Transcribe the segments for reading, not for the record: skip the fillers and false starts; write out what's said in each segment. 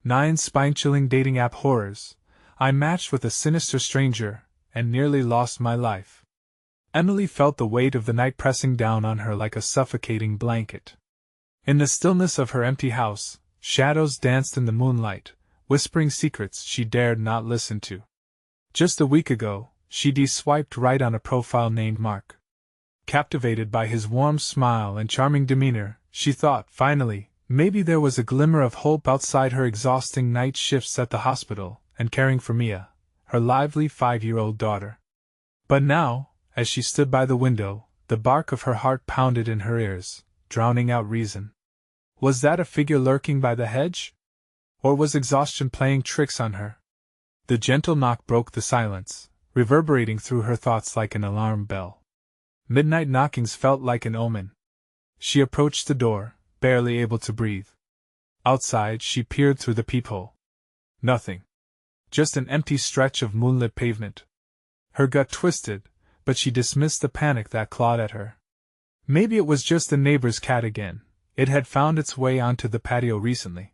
9 spine-chilling dating app horrors. I matched with a sinister stranger, and nearly lost my life. Emily felt the weight of the night pressing down on her like a suffocating blanket. In the stillness of her empty house, shadows danced in the moonlight, whispering secrets she dared not listen to. Just a week ago, she'd swiped right on a profile named Mark. Captivated by his warm smile and charming demeanor, she thought, finally, maybe there was a glimmer of hope outside her exhausting night shifts at the hospital and caring for Mia, her lively 5-year-old daughter. But now, as she stood by the window, the bark of her heart pounded in her ears, drowning out reason. Was that a figure lurking by the hedge? Or was exhaustion playing tricks on her? The gentle knock broke the silence, reverberating through her thoughts like an alarm bell. Midnight knockings felt like an omen. She approached the door, barely able to breathe. Outside, she peered through the peephole. Nothing. Just an empty stretch of moonlit pavement. Her gut twisted, but she dismissed the panic that clawed at her. Maybe it was just the neighbor's cat again. It had found its way onto the patio recently.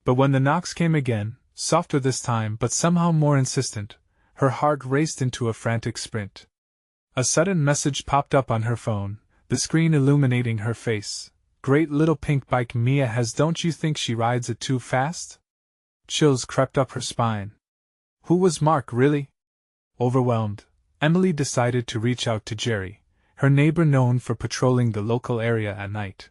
But when the knocks came again, softer this time but somehow more insistent, her heart raced into a frantic sprint. A sudden message popped up on her phone, the screen illuminating her face. Great little pink bike Mia has, don't you think she rides it too fast? Chills crept up her spine. Who was Mark, really? Overwhelmed, Emily decided to reach out to Jerry, her neighbor known for patrolling the local area at night.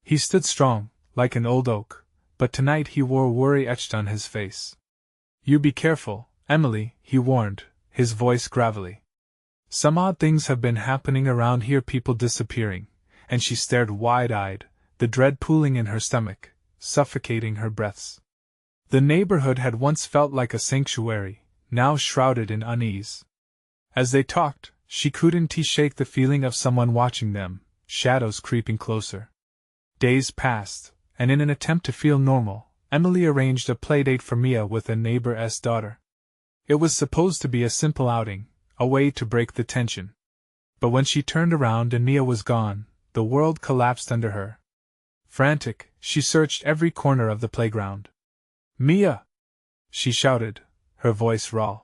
He stood strong, like an old oak, but tonight he wore worry etched on his face. You be careful, Emily, he warned, his voice gravelly. Some odd things have been happening around here, people disappearing, and she stared wide-eyed, the dread pooling in her stomach, suffocating her breaths. The neighborhood had once felt like a sanctuary, now shrouded in unease. As they talked, she couldn't shake the feeling of someone watching them, shadows creeping closer. Days passed, and in an attempt to feel normal, Emily arranged a playdate for Mia with a neighbor's daughter. It was supposed to be a simple outing, a way to break the tension. But when she turned around and Mia was gone, the world collapsed under her. Frantic, she searched every corner of the playground. Mia! She shouted, her voice raw.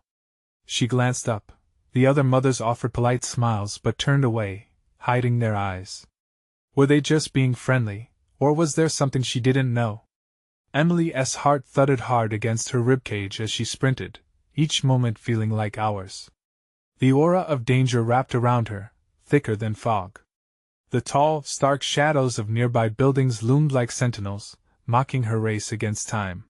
She glanced up. The other mothers offered polite smiles but turned away, hiding their eyes. Were they just being friendly, or was there something she didn't know? Emily's heart thudded hard against her ribcage as she sprinted, each moment feeling like hours. The aura of danger wrapped around her, thicker than fog. The tall, stark shadows of nearby buildings loomed like sentinels, mocking her race against time.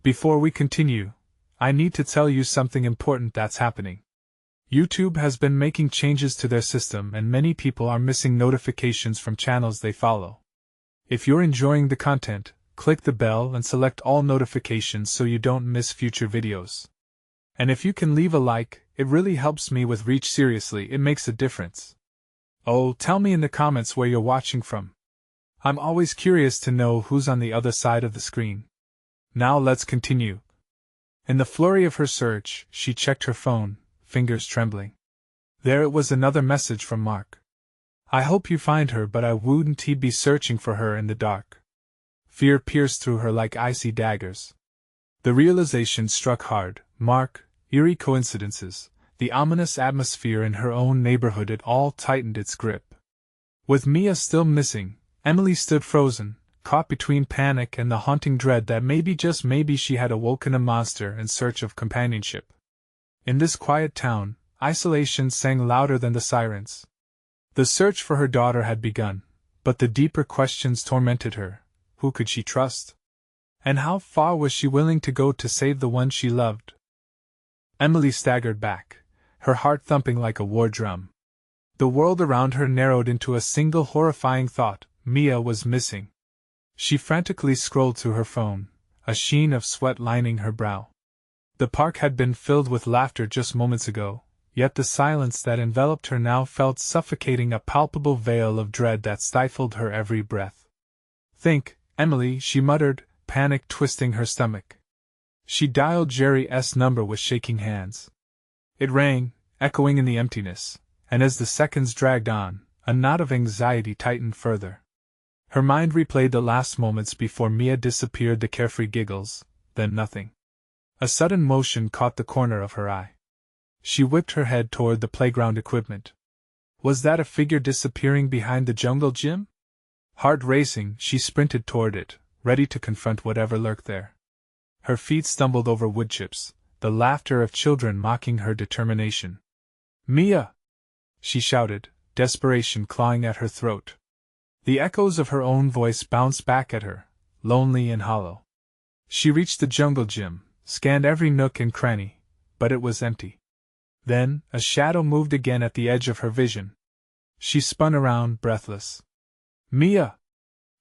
Before we continue, I need to tell you something important that's happening. YouTube has been making changes to their system and many people are missing notifications from channels they follow. If you're enjoying the content, click the bell and select all notifications so you don't miss future videos. And if you can leave a like, it really helps me with reach. Seriously, it makes a difference. Oh, tell me in the comments where you're watching from. I'm always curious to know who's on the other side of the screen. Now let's continue. In the flurry of her search, she checked her phone, fingers trembling. There it was, another message from Mark. I hope you find her, but I wouldn't be searching for her in the dark. Fear pierced through her like icy daggers. The realization struck hard. Mark, eerie coincidences, the ominous atmosphere in her own neighborhood, it all tightened its grip. With Mia still missing, Emily stood frozen, caught between panic and the haunting dread that maybe, just maybe, she had awoken a monster in search of companionship. In this quiet town, isolation sang louder than the sirens. The search for her daughter had begun, but the deeper questions tormented her. Who could she trust? And how far was she willing to go to save the one she loved? Emily staggered back, her heart thumping like a war drum. The world around her narrowed into a single horrifying thought: Mia was missing. She frantically scrolled through her phone, a sheen of sweat lining her brow. The park had been filled with laughter just moments ago, yet the silence that enveloped her now felt suffocating, a palpable veil of dread that stifled her every breath. Think, Emily, she muttered, panic twisting her stomach. She dialed Jerry's number with shaking hands. It rang, echoing in the emptiness, and as the seconds dragged on, a knot of anxiety tightened further. Her mind replayed the last moments before Mia disappeared, the carefree giggles, then nothing. A sudden motion caught the corner of her eye. She whipped her head toward the playground equipment. Was that a figure disappearing behind the jungle gym? Heart racing, she sprinted toward it, ready to confront whatever lurked there. Her feet stumbled over wood chips, the laughter of children mocking her determination. "Mia!" she shouted, desperation clawing at her throat. The echoes of her own voice bounced back at her, lonely and hollow. She reached the jungle gym, scanned every nook and cranny, but it was empty. Then, a shadow moved again at the edge of her vision. She spun around, breathless. "Mia!"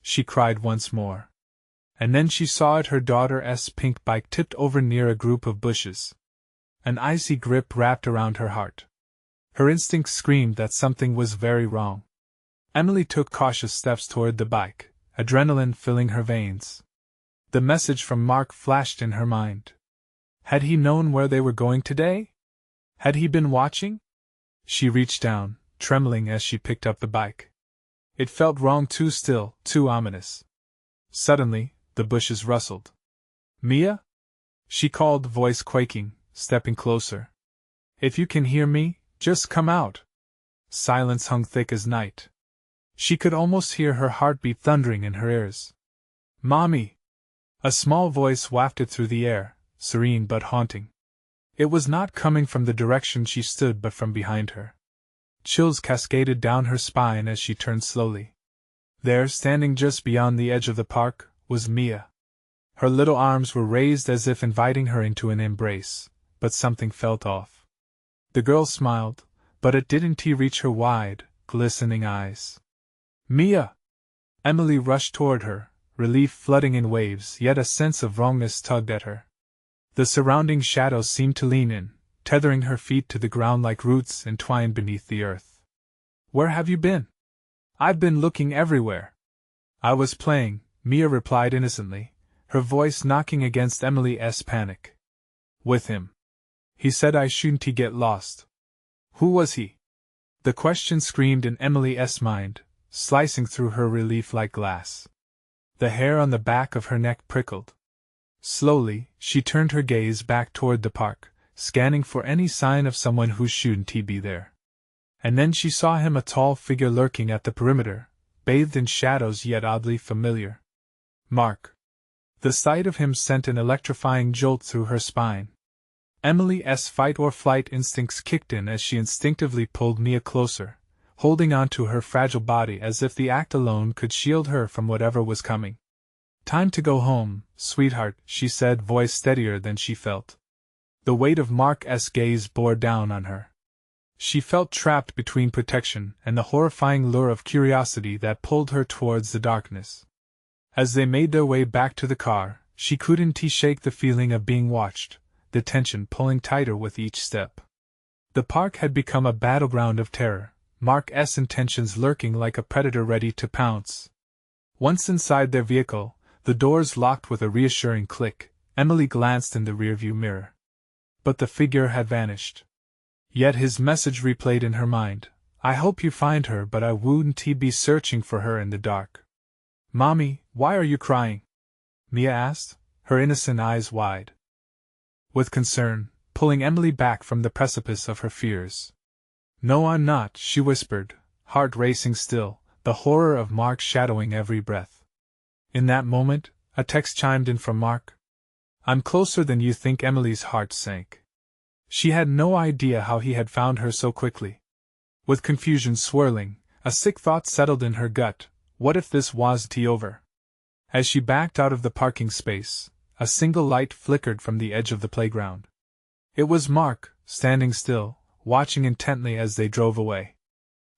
she cried once more. And then she saw it, her daughter's pink bike tipped over near a group of bushes. An icy grip wrapped around her heart. Her instincts screamed that something was very wrong. Emily took cautious steps toward the bike, adrenaline filling her veins. The message from Mark flashed in her mind. Had he known where they were going today? Had he been watching? She reached down, trembling as she picked up the bike. It felt wrong, too still, too ominous. Suddenly, the bushes rustled. "Mia?" she called, voice quaking, stepping closer. "If you can hear me, just come out." Silence hung thick as night. She could almost hear her heartbeat thundering in her ears. "Mommy!" A small voice wafted through the air, serene but haunting. It was not coming from the direction she stood but from behind her. Chills cascaded down her spine as she turned slowly. There, standing just beyond the edge of the park, was Mia. Her little arms were raised as if inviting her into an embrace, but something felt off. The girl smiled, but it didn't reach her wide, glistening eyes. "Mia!" Emily rushed toward her, relief flooding in waves, yet a sense of wrongness tugged at her. The surrounding shadows seemed to lean in, tethering her feet to the ground like roots entwined beneath the earth. "Where have you been?" "I've been looking everywhere." "I was playing," Mia replied innocently, her voice knocking against Emily's panic. "With him. He said I shouldn't get lost." "Who was he?" The question screamed in Emily's mind, slicing through her relief like glass. The hair on the back of her neck prickled. Slowly, she turned her gaze back toward the park, scanning for any sign of someone who shouldn't be there. And then she saw him, a tall figure lurking at the perimeter, bathed in shadows yet oddly familiar. Mark. The sight of him sent an electrifying jolt through her spine. Emily's fight or flight instincts kicked in as she instinctively pulled Mia closer, holding on to her fragile body as if the act alone could shield her from whatever was coming. "Time to go home, sweetheart," she said, voice steadier than she felt. The weight of Mark's gaze bore down on her. She felt trapped between protection and the horrifying lure of curiosity that pulled her towards the darkness. As they made their way back to the car, she couldn't shake the feeling of being watched, the tension pulling tighter with each step. The park had become a battleground of terror, Mark's intentions lurking like a predator ready to pounce. Once inside their vehicle, the doors locked with a reassuring click. Emily glanced in the rearview mirror. But the figure had vanished. Yet his message replayed in her mind. "I hope you find her, but I wouldn't be searching for her in the dark." "Mommy, why are you crying?" Mia asked, her innocent eyes wide with concern, pulling Emily back from the precipice of her fears. "No, I'm not," she whispered, heart racing still, the horror of Mark shadowing every breath. In that moment, a text chimed in from Mark. "I'm closer than you think." Emily's heart sank. She had no idea how he had found her so quickly. With confusion swirling, a sick thought settled in her gut. What if this wasn't over? As she backed out of the parking space, a single light flickered from the edge of the playground. It was Mark, standing still, watching intently as they drove away.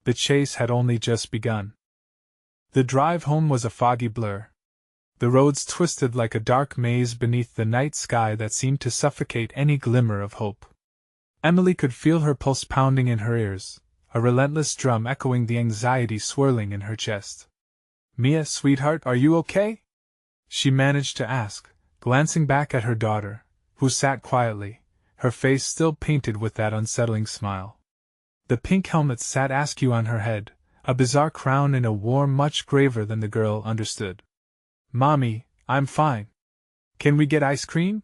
The chase had only just begun. The drive home was a foggy blur. The roads twisted like a dark maze beneath the night sky that seemed to suffocate any glimmer of hope. Emily could feel her pulse pounding in her ears, a relentless drum echoing the anxiety swirling in her chest. "Mia, sweetheart, are you okay?" she managed to ask, glancing back at her daughter, who sat quietly, her face still painted with that unsettling smile. The pink helmet sat askew on her head, a bizarre crown in a warm much graver than the girl understood. "Mommy, I'm fine." Can we get ice cream?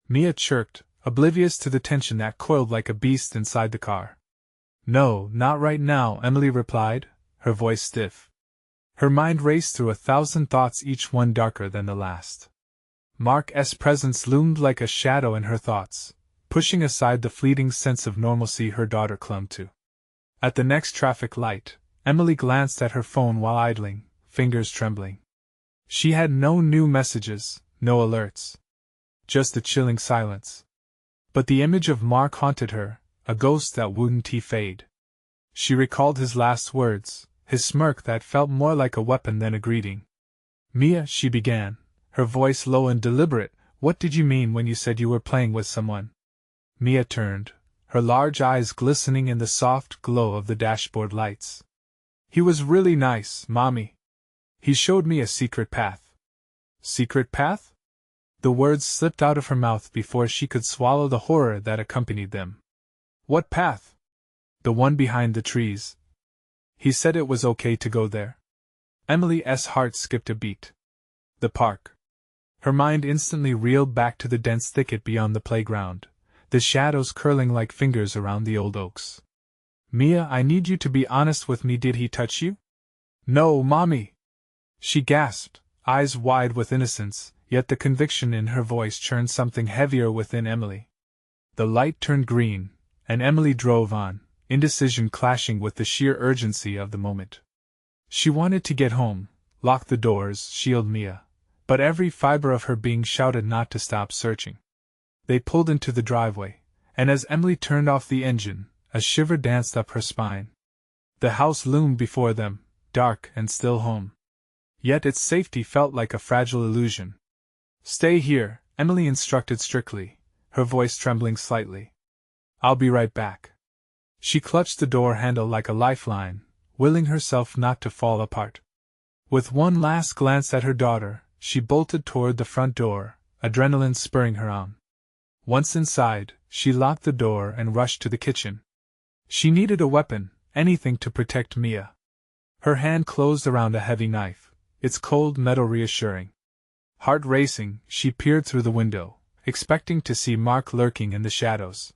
Mia chirped, oblivious to the tension that coiled like a beast inside the car. No, not right now, Emily replied, her voice stiff. Her mind raced through 1,000 thoughts, each one darker than the last. Mark's presence loomed like a shadow in her thoughts, pushing aside the fleeting sense of normalcy her daughter clung to. At the next traffic light, Emily glanced at her phone while idling, fingers trembling. She had no new messages, no alerts. Just a chilling silence. But the image of Mark haunted her, a ghost that wouldn't fade. She recalled his last words, his smirk that felt more like a weapon than a greeting. Mia, she began, her voice low and deliberate, what did you mean when you said you were playing with someone? Mia turned, her large eyes glistening in the soft glow of the dashboard lights. He was really nice, Mommy. He showed me a secret path. Secret path? The words slipped out of her mouth before she could swallow the horror that accompanied them. What path? The one behind the trees. He said it was okay to go there. Emily's heart skipped a beat. The park. Her mind instantly reeled back to the dense thicket beyond the playground, the shadows curling like fingers around the old oaks. Mia, I need you to be honest with me. Did he touch you? No, Mommy! She gasped, eyes wide with innocence, yet the conviction in her voice churned something heavier within Emily. The light turned green, and Emily drove on, indecision clashing with the sheer urgency of the moment. She wanted to get home, lock the doors, shield Mia, but every fiber of her being shouted not to stop searching. They pulled into the driveway, and as Emily turned off the engine, a shiver danced up her spine. The house loomed before them, dark and still home. Yet its safety felt like a fragile illusion. Stay here, Emily instructed strictly, her voice trembling slightly. I'll be right back. She clutched the door handle like a lifeline, willing herself not to fall apart. With one last glance at her daughter, she bolted toward the front door, adrenaline spurring her on. Once inside, she locked the door and rushed to the kitchen. She needed a weapon, anything to protect Mia. Her hand closed around a heavy knife, its cold metal reassuring. Heart racing, she peered through the window, expecting to see Mark lurking in the shadows.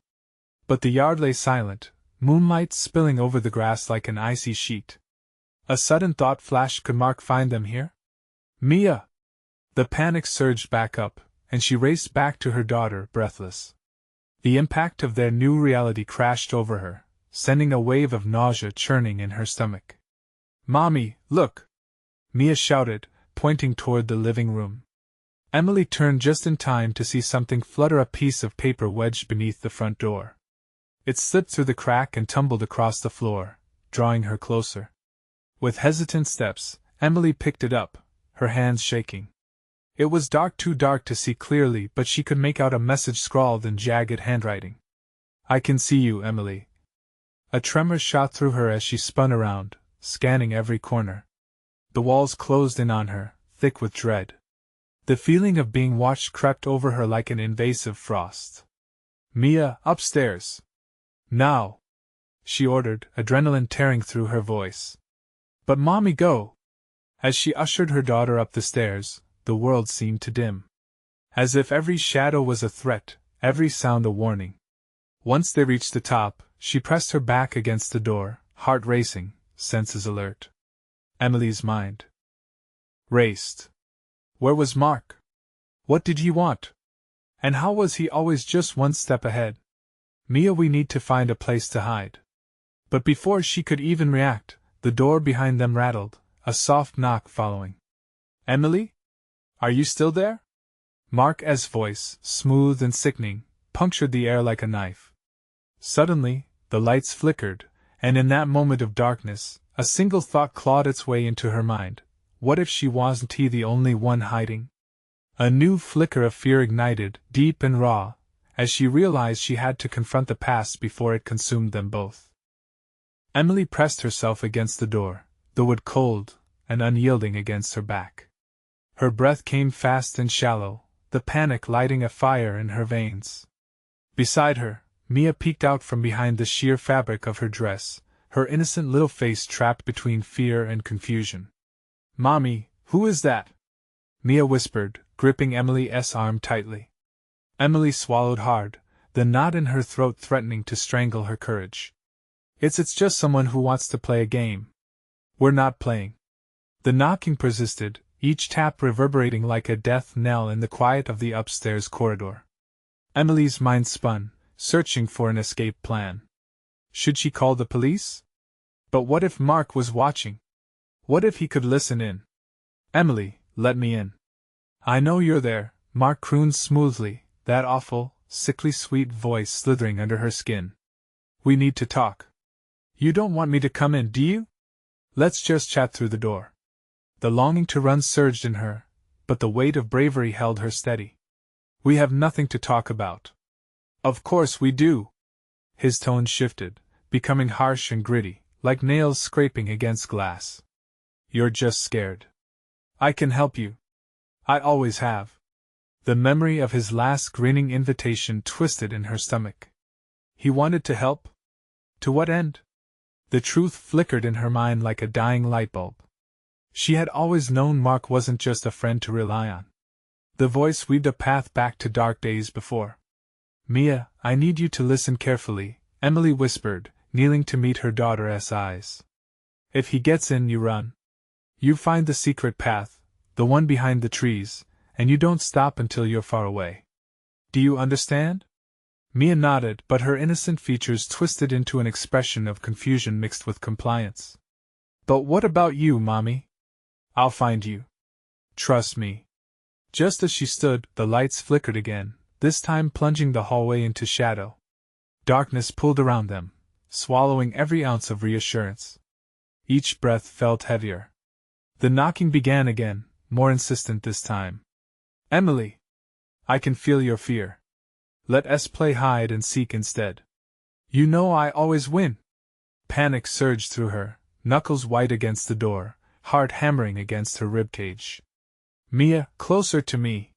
But the yard lay silent, moonlight spilling over the grass like an icy sheet. A sudden thought flashed, could Mark find them here? Mia! The panic surged back up, and she raced back to her daughter, breathless. The impact of their new reality crashed over her, sending a wave of nausea churning in her stomach. Mommy, look! Mia shouted, pointing toward the living room. Emily turned just in time to see something flutter, a piece of paper wedged beneath the front door. It slipped through the crack and tumbled across the floor, drawing her closer. With hesitant steps, Emily picked it up, her hands shaking. It was dark, too dark to see clearly, but she could make out a message scrawled in jagged handwriting. I can see you, Emily. A tremor shot through her as she spun around, scanning every corner. The walls closed in on her, thick with dread. The feeling of being watched crept over her like an invasive frost. Mia, upstairs! Now! She ordered, adrenaline tearing through her voice. But Mommy, go! As she ushered her daughter up the stairs, the world seemed to dim. As if every shadow was a threat, every sound a warning. Once they reached the top, she pressed her back against the door, heart racing, senses alert. Emily's mind raced. Where was Mark? What did he want? And how was he always just one step ahead? Mia, we need to find a place to hide. But before she could even react, the door behind them rattled, a soft knock following. Emily? Are you still there? Mark's voice, smooth and sickening, punctured the air like a knife. Suddenly, the lights flickered, and in that moment of darkness, a single thought clawed its way into her mind. What if she wasn't the only one hiding? A new flicker of fear ignited, deep and raw, as she realized she had to confront the past before it consumed them both. Emily pressed herself against the door, the wood cold and unyielding against her back. Her breath came fast and shallow, the panic lighting a fire in her veins. Beside her, Mia peeked out from behind the sheer fabric of her dress, her innocent little face trapped between fear and confusion. Mommy, who is that? Mia whispered, gripping Emily's arm tightly. Emily swallowed hard, the knot in her throat threatening to strangle her courage. It's just someone who wants to play a game. We're not playing. The knocking persisted, each tap reverberating like a death knell in the quiet of the upstairs corridor. Emily's mind spun, searching for an escape plan. Should she call the police? But what if Mark was watching? What if he could listen in? Emily, let me in. I know you're there, Mark crooned smoothly, that awful, sickly sweet voice slithering under her skin. We need to talk. You don't want me to come in, do you? Let's just chat through the door. The longing to run surged in her, but the weight of bravery held her steady. We have nothing to talk about. Of course we do. His tone shifted, becoming harsh and gritty, like nails scraping against glass. You're just scared. I can help you. I always have. The memory of his last grinning invitation twisted in her stomach. He wanted to help? To what end? The truth flickered in her mind like a dying light bulb. She had always known Mark wasn't just a friend to rely on. The voice weaved a path back to dark days before. Mia, I need you to listen carefully, Emily whispered, kneeling to meet her daughter's eyes. If he gets in, you run. You find the secret path, the one behind the trees, and you don't stop until you're far away. Do you understand? Mia nodded, but her innocent features twisted into an expression of confusion mixed with compliance. But what about you, Mommy? I'll find you. Trust me. Just as she stood, the lights flickered again, this time plunging the hallway into shadow. Darkness pulled around them, swallowing every ounce of reassurance. Each breath felt heavier. The knocking began again, more insistent this time. Emily! I can feel your fear. Let us play hide and seek instead. You know I always win. Panic surged through her, knuckles white against the door, heart hammering against her ribcage. Mia, closer to me.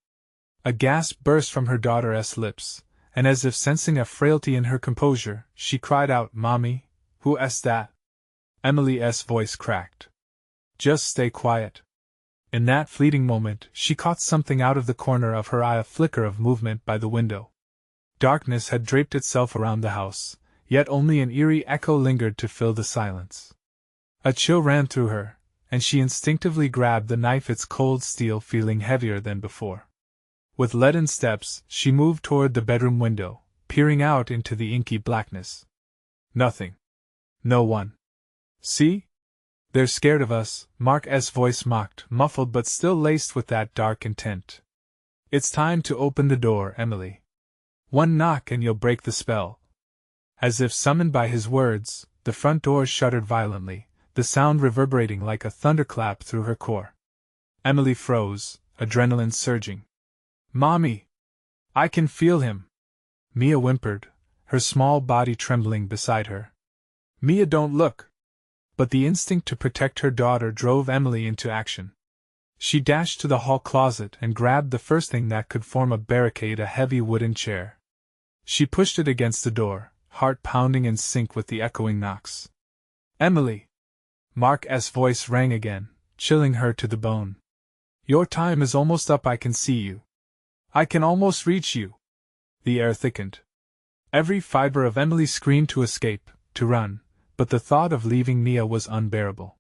A gasp burst from her daughter's lips, and as if sensing a frailty in her composure, she cried out, Mommy, who's that? Emily's voice cracked. Just stay quiet. In that fleeting moment, she caught something out of the corner of her eye, a flicker of movement by the window. Darkness had draped itself around the house, yet only an eerie echo lingered to fill the silence. A chill ran through her, and she instinctively grabbed the knife, its cold steel feeling heavier than before. With leaden steps, she moved toward the bedroom window, peering out into the inky blackness. Nothing. No one. See? They're scared of us, Mark's voice mocked, muffled but still laced with that dark intent. It's time to open the door, Emily. One knock and you'll break the spell. As if summoned by his words, the front door shuddered violently, the sound reverberating like a thunderclap through her core. Emily froze, adrenaline surging. Mommy! I can feel him! Mia whimpered, her small body trembling beside her. Mia, don't look! But the instinct to protect her daughter drove Emily into action. She dashed to the hall closet and grabbed the first thing that could form a barricade, a heavy wooden chair. She pushed it against the door, heart pounding in sync with the echoing knocks. Emily! Mark's voice rang again, chilling her to the bone. Your time is almost up. I can see you. I can almost reach you. The air thickened. Every fiber of Emily screamed to escape, to run, but the thought of leaving Mia was unbearable.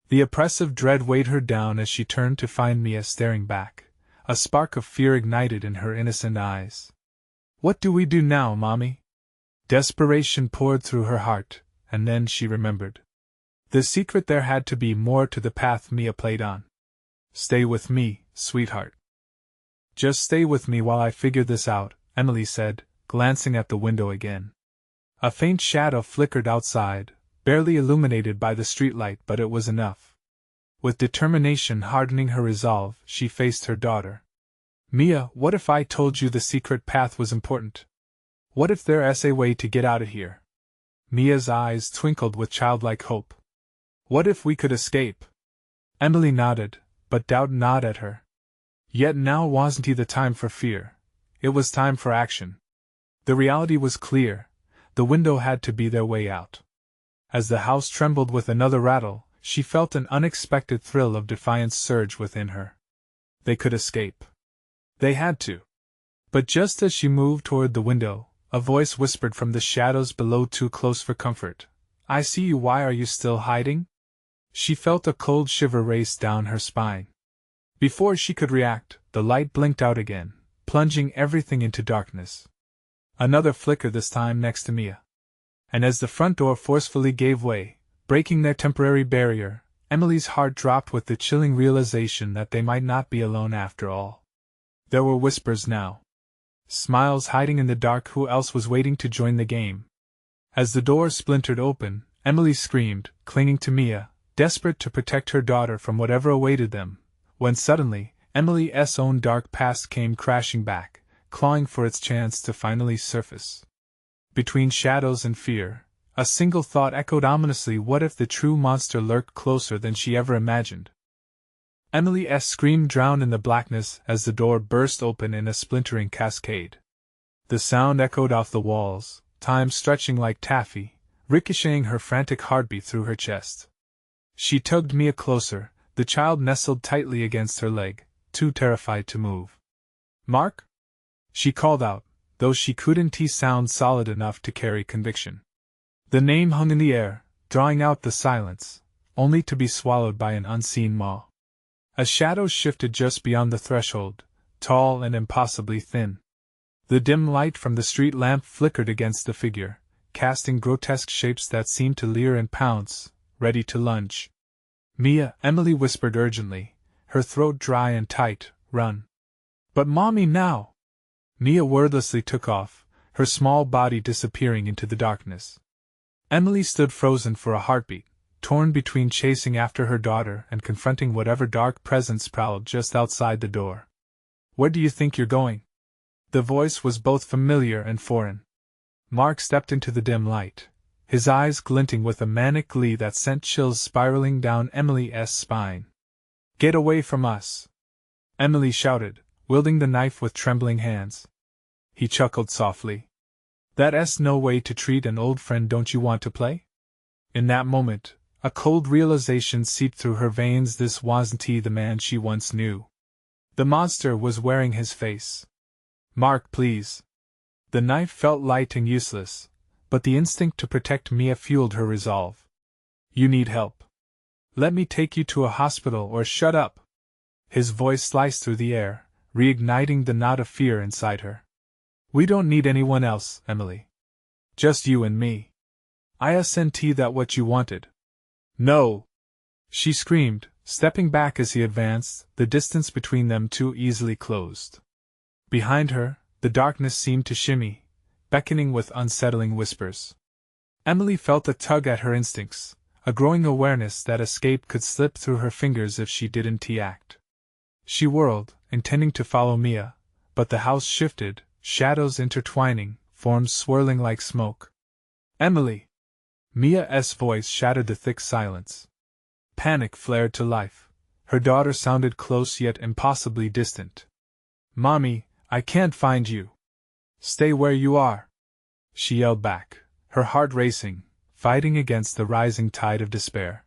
The oppressive dread weighed her down as she turned to find Mia staring back, a spark of fear ignited in her innocent eyes. What do we do now, Mommy? Desperation poured through her heart, and then she remembered. The secret, there had to be more to the path Mia played on. Stay with me, sweetheart. Just stay with me while I figure this out, Emily said, glancing at the window again. A faint shadow flickered outside, barely illuminated by the streetlight, but it was enough. With determination hardening her resolve, she faced her daughter. Mia, what if I told you the secret path was important? What if there's a way to get out of here? Mia's eyes twinkled with childlike hope. What if we could escape? Emily nodded, but doubt gnawed at her. Yet now wasn't the time for fear. It was time for action. The reality was clear. The window had to be their way out. As the house trembled with another rattle, she felt an unexpected thrill of defiance surge within her. They could escape. They had to. But just as she moved toward the window, a voice whispered from the shadows below, too close for comfort. "I see you, why are you still hiding?" She felt a cold shiver race down her spine. Before she could react, the light blinked out again, plunging everything into darkness. Another flicker, this time next to Mia. And as the front door forcefully gave way, breaking their temporary barrier, Emily's heart dropped with the chilling realization that they might not be alone after all. There were whispers now. Smiles hiding in the dark. Who else was waiting to join the game? As the door splintered open, Emily screamed, clinging to Mia, desperate to protect her daughter from whatever awaited them, when suddenly, Emily's own dark past came crashing back, clawing for its chance to finally surface. Between shadows and fear, a single thought echoed ominously: what if the true monster lurked closer than she ever imagined? Emily's scream drowned in the blackness as the door burst open in a splintering cascade. The sound echoed off the walls, time stretching like taffy, ricocheting her frantic heartbeat through her chest. She tugged Mia closer, the child nestled tightly against her leg, too terrified to move. "Mark?" she called out, though she couldn't sound solid enough to carry conviction. The name hung in the air, drawing out the silence, only to be swallowed by an unseen maw. A shadow shifted just beyond the threshold, tall and impossibly thin. The dim light from the street lamp flickered against the figure, casting grotesque shapes that seemed to leer and pounce, ready to lunge. "Mia," Emily whispered urgently, her throat dry and tight, "run." "But Mommy, now!" Mia wordlessly took off, her small body disappearing into the darkness. Emily stood frozen for a heartbeat, torn between chasing after her daughter and confronting whatever dark presence prowled just outside the door. "Where do you think you're going?" The voice was both familiar and foreign. Mark stepped into the dim light, his eyes glinting with a manic glee that sent chills spiraling down Emily's spine. "Get away from us!" Emily shouted, wielding the knife with trembling hands. He chuckled softly. "That's no way to treat an old friend. Don't you want to play?" In that moment, a cold realization seeped through her veins. This wasn't the man she once knew. The monster was wearing his face. "Mark, please." The knife felt light and useless, but the instinct to protect Mia fueled her resolve. "You need help. Let me take you to a hospital or shut up." His voice sliced through the air, reigniting the knot of fear inside her. "We don't need anyone else, Emily. Just you and me. Isn't that what you wanted?" "No!" she screamed, stepping back as he advanced, the distance between them too easily closed. Behind her, the darkness seemed to shimmy, beckoning with unsettling whispers. Emily felt a tug at her instincts, a growing awareness that escape could slip through her fingers if she didn't act. She whirled, intending to follow Mia, but the house shifted, shadows intertwining, forms swirling like smoke. "Emily!" Mia's voice shattered the thick silence. Panic flared to life. Her daughter sounded close yet impossibly distant. "Mommy, I can't find you." "Stay where you are!" she yelled back, her heart racing, fighting against the rising tide of despair.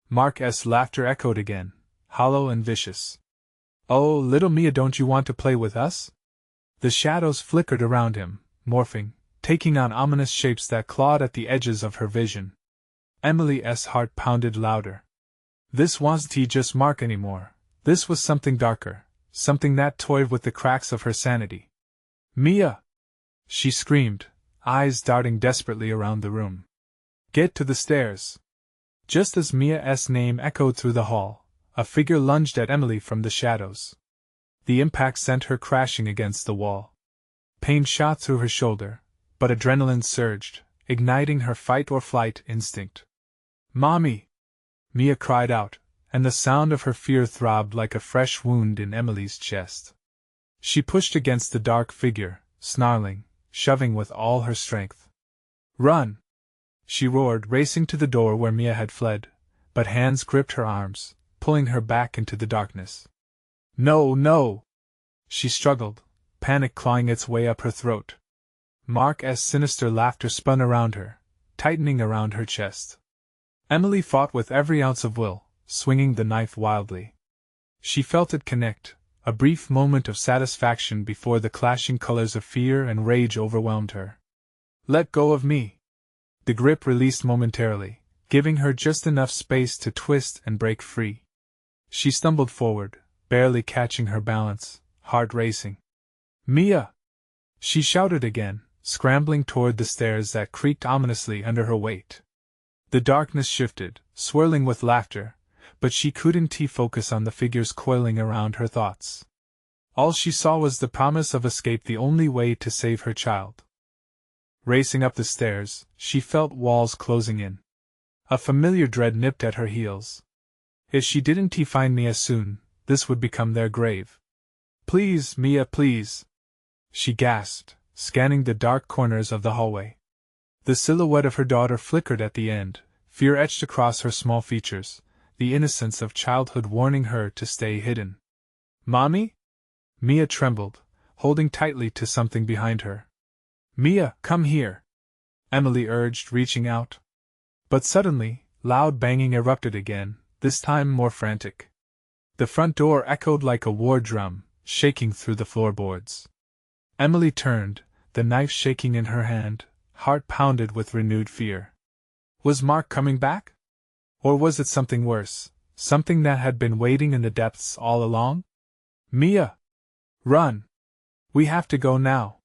Mark's laughter echoed again, hollow and vicious. "Oh, little Mia, don't you want to play with us?" The shadows flickered around him, morphing, taking on ominous shapes that clawed at the edges of her vision. Emily's heart pounded louder. This wasn't just Mark anymore. This was something darker, something that toyed with the cracks of her sanity. "Mia!" she screamed, eyes darting desperately around the room. "Get to the stairs!" Just as Mia's name echoed through the hall, a figure lunged at Emily from the shadows. The impact sent her crashing against the wall. Pain shot through her shoulder, but adrenaline surged, igniting her fight-or-flight instinct. "Mommy!" Mia cried out, and the sound of her fear throbbed like a fresh wound in Emily's chest. She pushed against the dark figure, snarling, shoving with all her strength. "Run!" she roared, racing to the door where Mia had fled, but hands gripped her arms, pulling her back into the darkness. "No, no!" she struggled, panic clawing its way up her throat. Mark's sinister laughter spun around her, tightening around her chest. Emily fought with every ounce of will, swinging the knife wildly. She felt it connect, a brief moment of satisfaction before the clashing colors of fear and rage overwhelmed her. "Let go of me!" The grip released momentarily, giving her just enough space to twist and break free. She stumbled forward, barely catching her balance, heart racing. "Mia!" she shouted again, scrambling toward the stairs that creaked ominously under her weight. The darkness shifted, swirling with laughter, but she couldn't focus on the figures coiling around her thoughts. All she saw was the promise of escape, the only way to save her child. Racing up the stairs, she felt walls closing in. A familiar dread nipped at her heels. If she didn't find Mia soon, this would become their grave. "Please, Mia, please!" she gasped, scanning the dark corners of the hallway. The silhouette of her daughter flickered at the end, fear etched across her small features, the innocence of childhood warning her to stay hidden. "Mommy?" Mia trembled, holding tightly to something behind her. "Mia, come here!" Emily urged, reaching out. But suddenly, loud banging erupted again, this time more frantic. The front door echoed like a war drum, shaking through the floorboards. Emily turned, the knife shaking in her hand, heart pounded with renewed fear. Was Mark coming back? Or was it something worse, something that had been waiting in the depths all along? "Mia! Run! We have to go now!"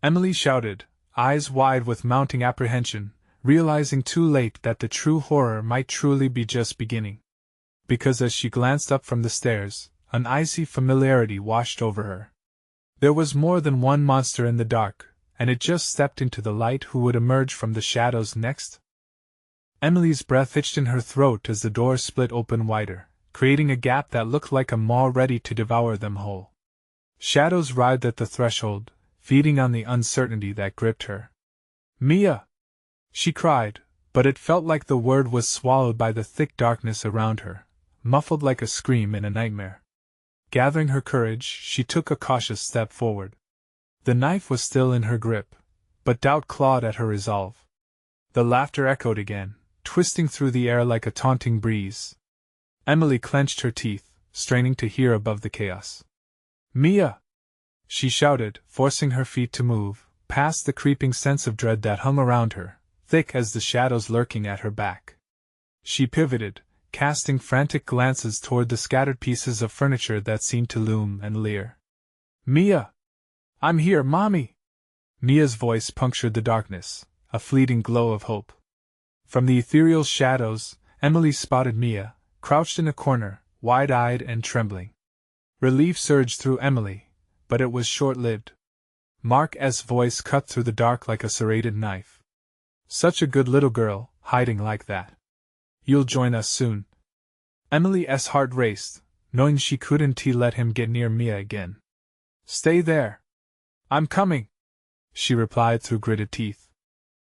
Emily shouted, eyes wide with mounting apprehension, realizing too late that the true horror might truly be just beginning. Because as she glanced up from the stairs, an icy familiarity washed over her. There was more than one monster in the dark, and it just stepped into the light. Who would emerge from the shadows next? Emily's breath itched in her throat as the door split open wider, creating a gap that looked like a maw ready to devour them whole. Shadows writhed at the threshold, feeding on the uncertainty that gripped her. "Mia!" she cried, but it felt like the word was swallowed by the thick darkness around her, muffled like a scream in a nightmare. Gathering her courage, she took a cautious step forward. The knife was still in her grip, but doubt clawed at her resolve. The laughter echoed again, twisting through the air like a taunting breeze. Emily clenched her teeth, straining to hear above the chaos. "Mia!" she shouted, forcing her feet to move, past the creeping sense of dread that hung around her, thick as the shadows lurking at her back. She pivoted, casting frantic glances toward the scattered pieces of furniture that seemed to loom and leer. "Mia! I'm here, Mommy!" Mia's voice punctured the darkness, a fleeting glow of hope. From the ethereal shadows, Emily spotted Mia, crouched in a corner, wide-eyed and trembling. Relief surged through Emily, but it was short-lived. Mark's voice cut through the dark like a serrated knife. "Such a good little girl, hiding like that. You'll join us soon." Emily's heart raced, knowing she couldn't let him get near Mia again. "Stay there. I'm coming," she replied through gritted teeth.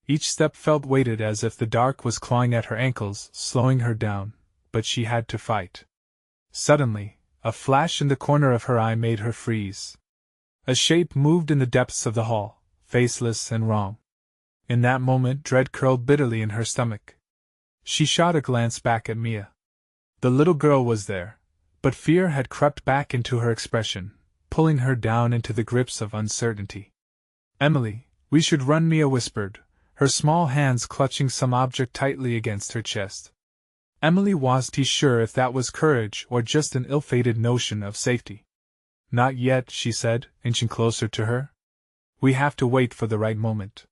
Each step felt weighted as if the dark was clawing at her ankles, slowing her down, but she had to fight. Suddenly, a flash in the corner of her eye made her freeze. A shape moved in the depths of the hall, faceless and wrong. In that moment, dread curled bitterly in her stomach. She shot a glance back at Mia. The little girl was there, but fear had crept back into her expression, pulling her down into the grips of uncertainty. "Emily, we should run," Mia whispered, her small hands clutching some object tightly against her chest. Emily wasn't sure if that was courage or just an ill-fated notion of safety. "Not yet," she said, inching closer to her. "We have to wait for the right moment."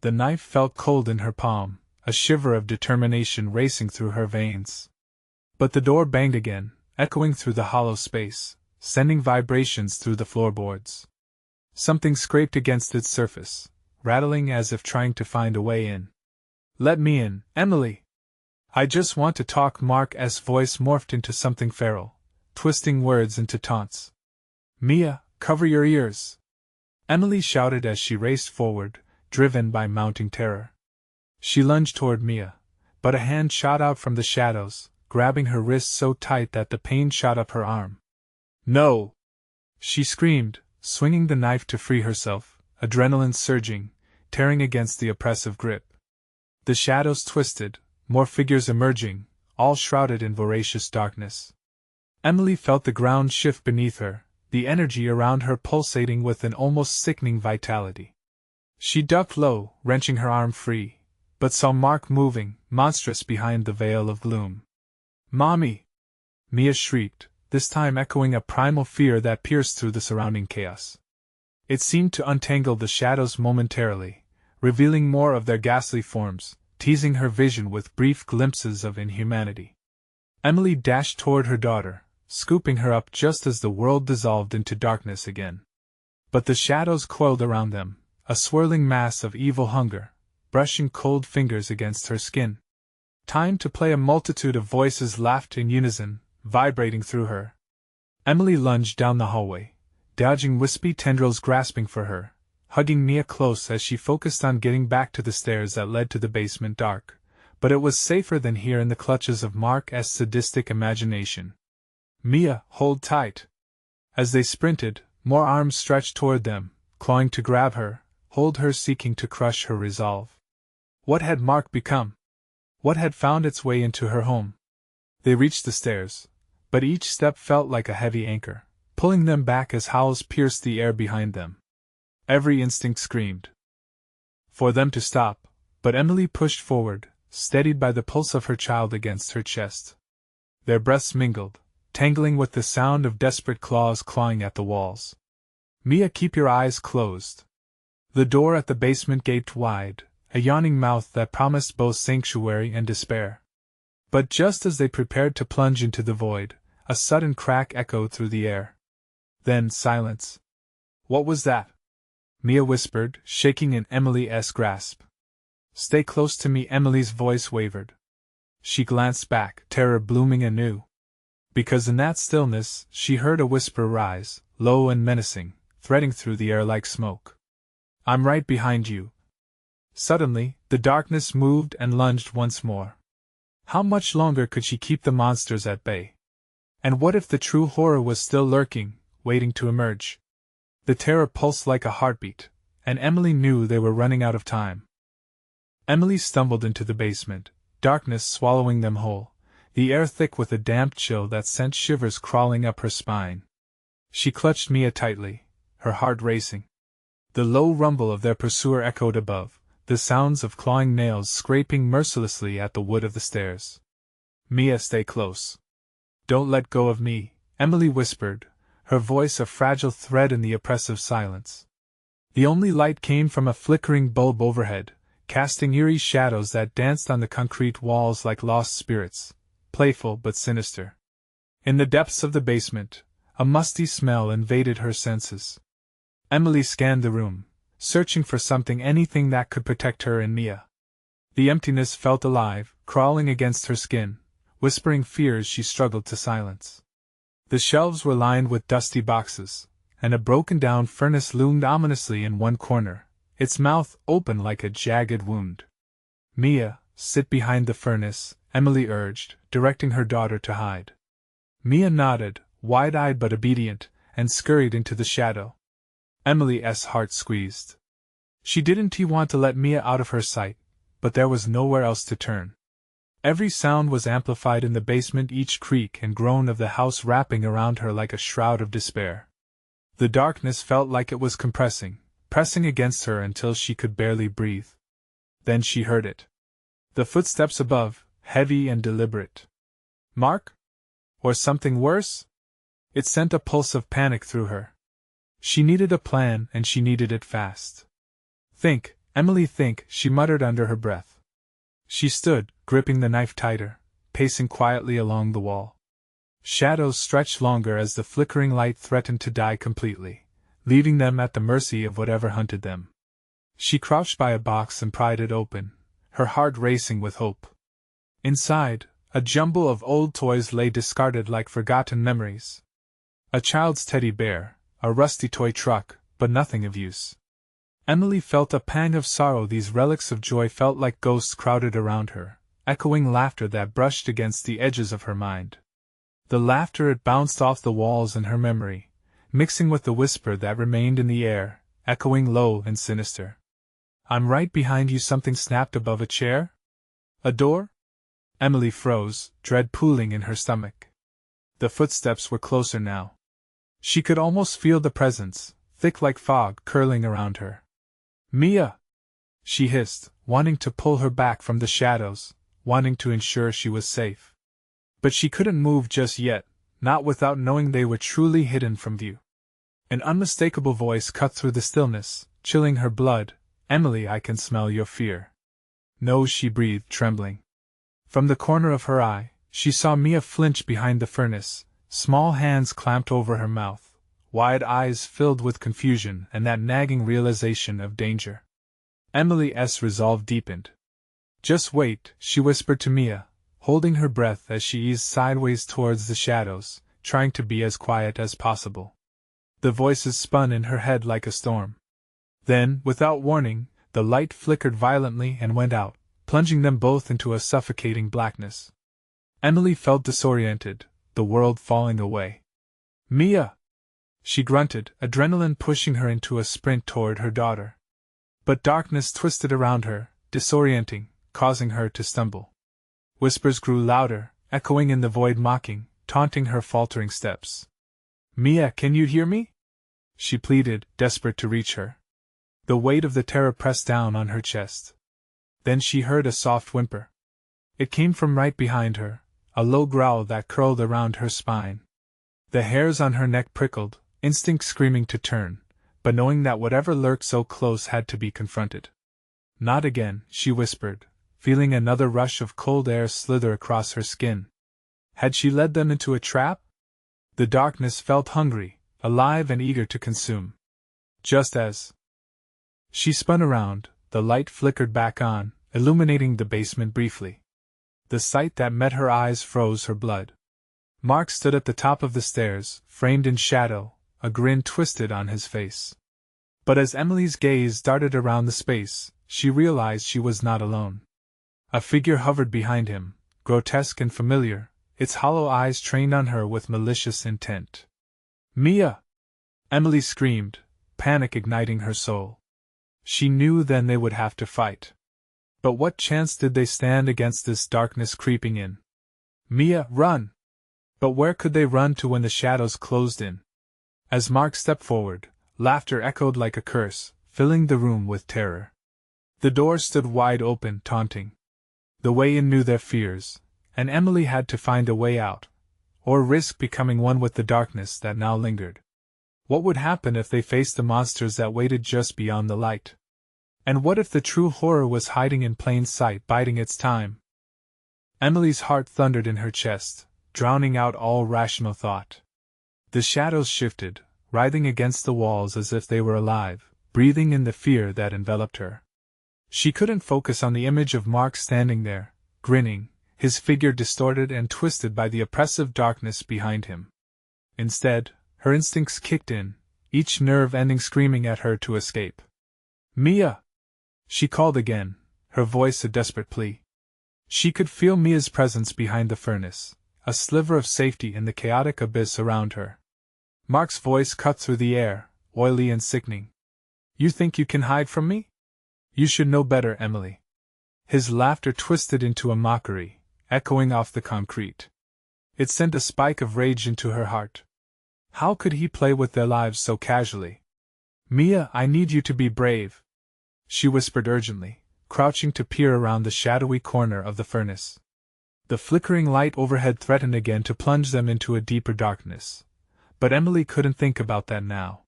The knife felt cold in her palm, a shiver of determination racing through her veins. But the door banged again, echoing through the hollow space, sending vibrations through the floorboards. Something scraped against its surface, rattling as if trying to find a way in. "Let me in, Emily! I just want to talk." Mark's voice morphed into something feral, twisting words into taunts. "Mia, cover your ears!" Emily shouted as she raced forward, driven by mounting terror. She lunged toward Mia, but a hand shot out from the shadows, grabbing her wrist so tight that the pain shot up her arm. "No!" she screamed, swinging the knife to free herself, adrenaline surging, tearing against the oppressive grip. The shadows twisted, more figures emerging, all shrouded in voracious darkness. Emily felt the ground shift beneath her, the energy around her pulsating with an almost sickening vitality. She ducked low, wrenching her arm free, but saw Mark moving, monstrous behind the veil of gloom. "Mommy!" Mia shrieked, this time echoing a primal fear that pierced through the surrounding chaos. It seemed to untangle the shadows momentarily, revealing more of their ghastly forms, teasing her vision with brief glimpses of inhumanity. Emily dashed toward her daughter, scooping her up just as the world dissolved into darkness again. But the shadows coiled around them, a swirling mass of evil hunger, brushing cold fingers against her skin. Time to play. A multitude of voices laughed in unison, vibrating through her. Emily lunged down the hallway, dodging wispy tendrils grasping for her, hugging Mia close as she focused on getting back to the stairs that led to the basement dark, but it was safer than here in the clutches of Mark's sadistic imagination. "Mia, hold tight!" As they sprinted, more arms stretched toward them, clawing to grab her, hold her, seeking to crush her resolve. What had Mark become? What had found its way into her home? They reached the stairs, but each step felt like a heavy anchor, pulling them back as howls pierced the air behind them. Every instinct screamed for them to stop, but Emily pushed forward, steadied by the pulse of her child against her chest. Their breaths mingled, tangling with the sound of desperate claws clawing at the walls. "Mia, keep your eyes closed." The door at the basement gaped wide, a yawning mouth that promised both sanctuary and despair. But just as they prepared to plunge into the void, a sudden crack echoed through the air. Then silence. "What was that?" Mia whispered, shaking in Emily's grasp. "Stay close to me." Emily's voice wavered. She glanced back, terror blooming anew. Because in that stillness, she heard a whisper rise, low and menacing, threading through the air like smoke. "I'm right behind you." Suddenly, the darkness moved and lunged once more. How much longer could she keep the monsters at bay? And what if the true horror was still lurking, waiting to emerge? The terror pulsed like a heartbeat, and Emily knew they were running out of time. Emily stumbled into the basement, darkness swallowing them whole, the air thick with a damp chill that sent shivers crawling up her spine. She clutched Mia tightly, her heart racing. The low rumble of their pursuer echoed above, the sounds of clawing nails scraping mercilessly at the wood of the stairs. "Mia, stay close. Don't let go of me," Emily whispered, her voice a fragile thread in the oppressive silence. The only light came from a flickering bulb overhead, casting eerie shadows that danced on the concrete walls like lost spirits, playful but sinister. In the depths of the basement, a musty smell invaded her senses. Emily scanned the room, searching for something, anything that could protect her and Mia. The emptiness felt alive, crawling against her skin, whispering fears she struggled to silence. The shelves were lined with dusty boxes, and a broken-down furnace loomed ominously in one corner, its mouth open like a jagged wound. "Mia, sit behind the furnace," Emily urged, directing her daughter to hide. Mia nodded, wide-eyed but obedient, and scurried into the shadow. Emily's heart squeezed. She didn't want to let Mia out of her sight, but there was nowhere else to turn. Every sound was amplified in the basement, each creak and groan of the house wrapping around her like a shroud of despair. The darkness felt like it was pressing against her until she could barely breathe. Then she heard it. The footsteps above, heavy and deliberate. Mark? Or something worse? It sent a pulse of panic through her. She needed a plan, and she needed it fast. "Think, Emily, think," she muttered under her breath. She stood, gripping the knife tighter, pacing quietly along the wall. Shadows stretched longer as the flickering light threatened to die completely, leaving them at the mercy of whatever hunted them. She crouched by a box and pried it open, her heart racing with hope. Inside, a jumble of old toys lay discarded like forgotten memories. A child's teddy bear, a rusty toy truck, but nothing of use. Emily felt a pang of sorrow. These relics of joy felt like ghosts crowded around her, echoing laughter that brushed against the edges of her mind. The laughter, it bounced off the walls in her memory, mixing with the whisper that remained in the air, echoing low and sinister. "I'm right behind you." Something snapped above a chair? A door? Emily froze, dread pooling in her stomach. The footsteps were closer now. She could almost feel the presence, thick like fog, curling around her. "Mia!" she hissed, wanting to pull her back from the shadows, wanting to ensure she was safe. But she couldn't move just yet, not without knowing they were truly hidden from view. An unmistakable voice cut through the stillness, chilling her blood. "Emily, I can smell your fear." "No," she breathed, trembling. From the corner of her eye, she saw Mia flinch behind the furnace, small hands clamped over her mouth, wide eyes filled with confusion and that nagging realization of danger. Emily's resolve deepened. "Just wait," she whispered to Mia, holding her breath as she eased sideways towards the shadows, trying to be as quiet as possible. The voices spun in her head like a storm. Then, without warning, the light flickered violently and went out, plunging them both into a suffocating blackness. Emily felt disoriented, the world falling away. "Mia!" she grunted, adrenaline pushing her into a sprint toward her daughter. But darkness twisted around her, disorienting, causing her to stumble. Whispers grew louder, echoing in the void, mocking, taunting her faltering steps. "Mia, can you hear me?" she pleaded, desperate to reach her. The weight of the terror pressed down on her chest. Then she heard a soft whimper. It came from right behind her, a low growl that curled around her spine. The hairs on her neck prickled, instinct screaming to turn, but knowing that whatever lurked so close had to be confronted. "Not again," she whispered, feeling another rush of cold air slither across her skin. Had she led them into a trap? The darkness felt hungry, alive and eager to consume. Just as she spun around, the light flickered back on, illuminating the basement briefly. The sight that met her eyes froze her blood. Mark stood at the top of the stairs, framed in shadow, a grin twisted on his face. But as Emily's gaze darted around the space, she realized she was not alone. A figure hovered behind him, grotesque and familiar, its hollow eyes trained on her with malicious intent. "Mia!" Emily screamed, panic igniting her soul. She knew then they would have to fight. But what chance did they stand against this darkness creeping in? "Mia, run!" But where could they run to when the shadows closed in? As Mark stepped forward, laughter echoed like a curse, filling the room with terror. The door stood wide open, taunting. The way in knew their fears, and Emily had to find a way out, or risk becoming one with the darkness that now lingered. What would happen if they faced the monsters that waited just beyond the light? And what if the true horror was hiding in plain sight, biding its time? Emily's heart thundered in her chest, drowning out all rational thought. The shadows shifted, writhing against the walls as if they were alive, breathing in the fear that enveloped her. She couldn't focus on the image of Mark standing there, grinning, his figure distorted and twisted by the oppressive darkness behind him. Instead, her instincts kicked in, each nerve ending screaming at her to escape. "Mia!" she called again, her voice a desperate plea. She could feel Mia's presence behind the furnace, a sliver of safety in the chaotic abyss around her. Mark's voice cut through the air, oily and sickening. "You think you can hide from me? You should know better, Emily." His laughter twisted into a mockery, echoing off the concrete. It sent a spike of rage into her heart. How could he play with their lives so casually? "Mia, I need you to be brave," she whispered urgently, crouching to peer around the shadowy corner of the furnace. The flickering light overhead threatened again to plunge them into a deeper darkness. But Emily couldn't think about that now.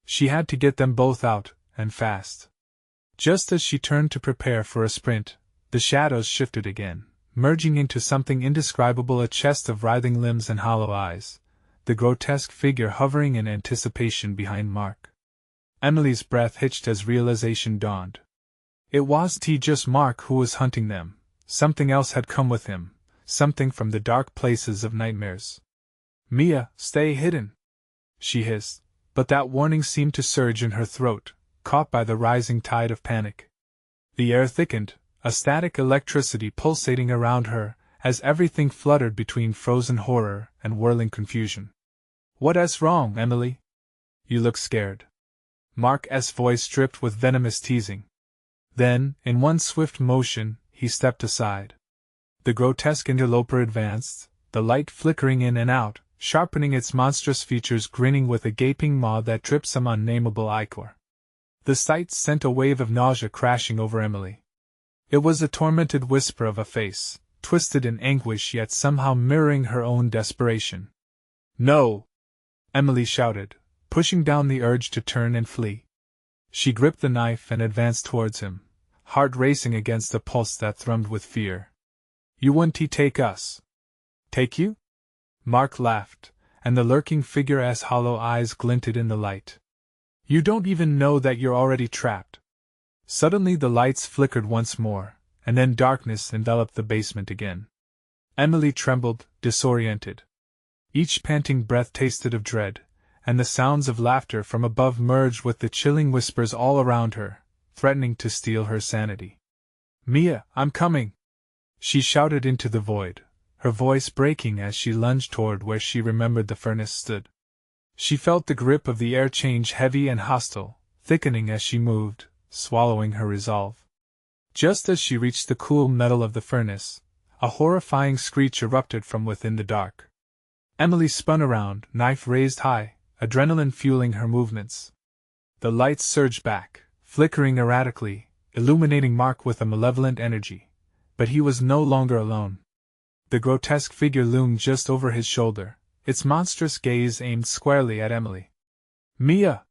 She had to get them both out, and fast. Just as she turned to prepare for a sprint, the shadows shifted again, merging into something indescribable, a chest of writhing limbs and hollow eyes, the grotesque figure hovering in anticipation behind Mark. Emily's breath hitched as realization dawned. It wasn't just Mark who was hunting them, something else had come with him, something from the dark places of nightmares. "Mia, stay hidden," she hissed, but that warning seemed to surge in her throat, caught by the rising tide of panic. The air thickened, a static electricity pulsating around her, as everything fluttered between frozen horror and whirling confusion. "What's wrong, Emily? You look scared." Mark's voice dripped with venomous teasing. Then, in one swift motion, he stepped aside. The grotesque interloper advanced, the light flickering in and out, sharpening its monstrous features, grinning with a gaping maw that dripped some unnameable ichor. The sight sent a wave of nausea crashing over Emily. It was a tormented whisper of a face, twisted in anguish yet somehow mirroring her own desperation. "No!" Emily shouted, pushing down the urge to turn and flee. She gripped the knife and advanced towards him, heart racing against a pulse that thrummed with fear. "You wouldn't take us?" "Take you?" Mark laughed, and the lurking figure's hollow eyes glinted in the light. "You don't even know that you're already trapped." Suddenly the lights flickered once more, and then darkness enveloped the basement again. Emily trembled, disoriented. Each panting breath tasted of dread, and the sounds of laughter from above merged with the chilling whispers all around her, threatening to steal her sanity. "Mia, I'm coming!" she shouted into the void, her voice breaking as she lunged toward where she remembered the furnace stood. She felt the grip of the air change heavy and hostile, thickening as she moved, swallowing her resolve. Just as she reached the cool metal of the furnace, a horrifying screech erupted from within the dark. Emily spun around, knife raised high, adrenaline fueling her movements. The lights surged back, flickering erratically, illuminating Mark with a malevolent energy, but he was no longer alone. The grotesque figure loomed just over his shoulder, its monstrous gaze aimed squarely at Emily. "Mia!"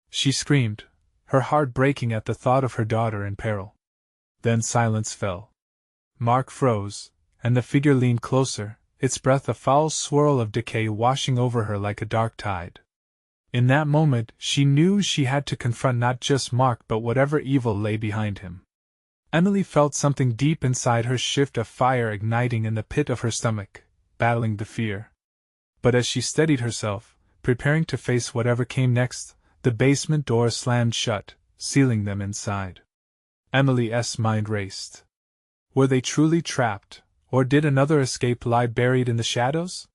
she screamed, her heart breaking at the thought of her daughter in peril. Then silence fell. Mark froze, and the figure leaned closer, its breath a foul swirl of decay washing over her like a dark tide. In that moment, she knew she had to confront not just Mark but whatever evil lay behind him. Emily felt something deep inside her shift, a fire igniting in the pit of her stomach, battling the fear. But as she steadied herself, preparing to face whatever came next, the basement door slammed shut, sealing them inside. Emily's mind raced. Were they truly trapped, or did another escape lie buried in the shadows?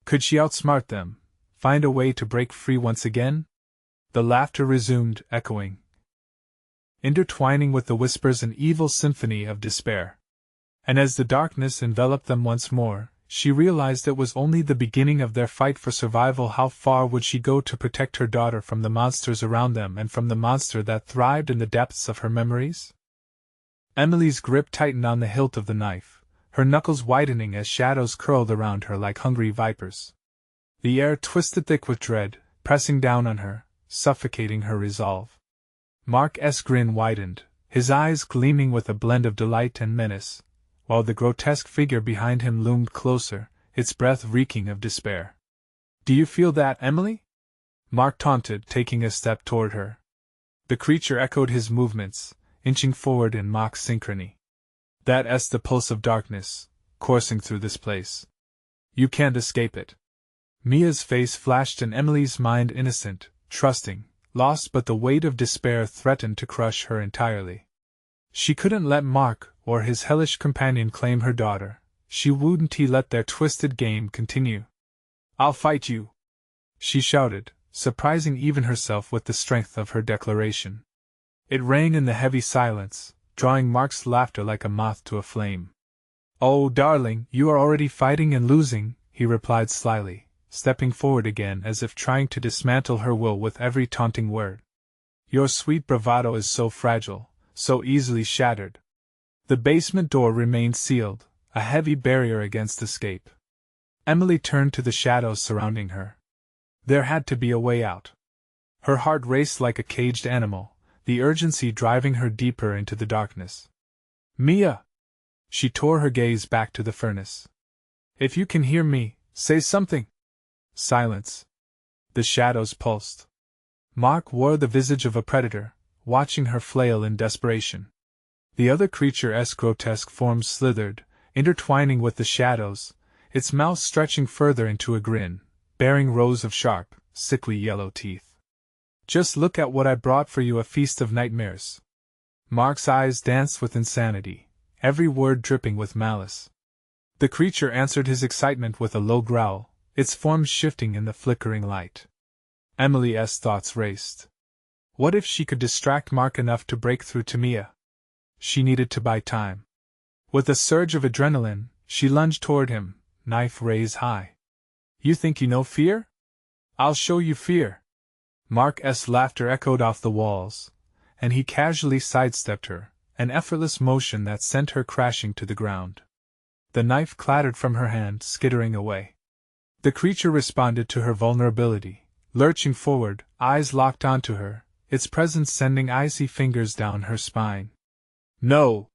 Could she outsmart them, find a way to break free once again? The laughter resumed, echoing, intertwining with the whispers an evil symphony of despair. And as the darkness enveloped them once more, she realized it was only the beginning of their fight for survival. How far would she go to protect her daughter from the monsters around them and from the monster that thrived in the depths of her memories? Emily's grip tightened on the hilt of the knife, her knuckles widening as shadows curled around her like hungry vipers. The air twisted thick with dread, pressing down on her, suffocating her resolve. Mark's grin widened, his eyes gleaming with a blend of delight and menace, while the grotesque figure behind him loomed closer, its breath reeking of despair. "Do you feel that, Emily?" Mark taunted, taking a step toward her. The creature echoed his movements, inching forward in mock synchrony. "That's the pulse of darkness, coursing through this place. You can't escape it." Mia's face flashed in Emily's mind, innocent, trusting, lost, but the weight of despair threatened to crush her entirely. She couldn't let Mark or his hellish companion claim her daughter. She wouldn't let their twisted game continue. "I'll fight you!" she shouted, surprising even herself with the strength of her declaration. It rang in the heavy silence, drawing Mark's laughter like a moth to a flame. "Oh, darling, you are already fighting and losing," he replied slyly, stepping forward again as if trying to dismantle her will with every taunting word. "Your sweet bravado is so fragile, so easily shattered." The basement door remained sealed, a heavy barrier against escape. Emily turned to the shadows surrounding her. There had to be a way out. Her heart raced like a caged animal, the urgency driving her deeper into the darkness. "Mia!" She tore her gaze back to the furnace. "If you can hear me, say something." Silence. The shadows pulsed. Mark wore the visage of a predator, watching her flail in desperation. The other creature's grotesque form slithered, intertwining with the shadows, its mouth stretching further into a grin, bearing rows of sharp, sickly yellow teeth. "Just look at what I brought for you, a feast of nightmares." Mark's eyes danced with insanity, every word dripping with malice. The creature answered his excitement with a low growl, its form shifting in the flickering light. Emily's thoughts raced. What if she could distract Mark enough to break through to Mia? She needed to buy time. With a surge of adrenaline, she lunged toward him, knife raised high. You think you know fear? I'll show you fear. Mark's laughter echoed off the walls, and he casually sidestepped her, an effortless motion that sent her crashing to the ground. The knife clattered from her hand, skittering away. The creature responded to her vulnerability, lurching forward, eyes locked onto her, its presence sending icy fingers down her spine. No!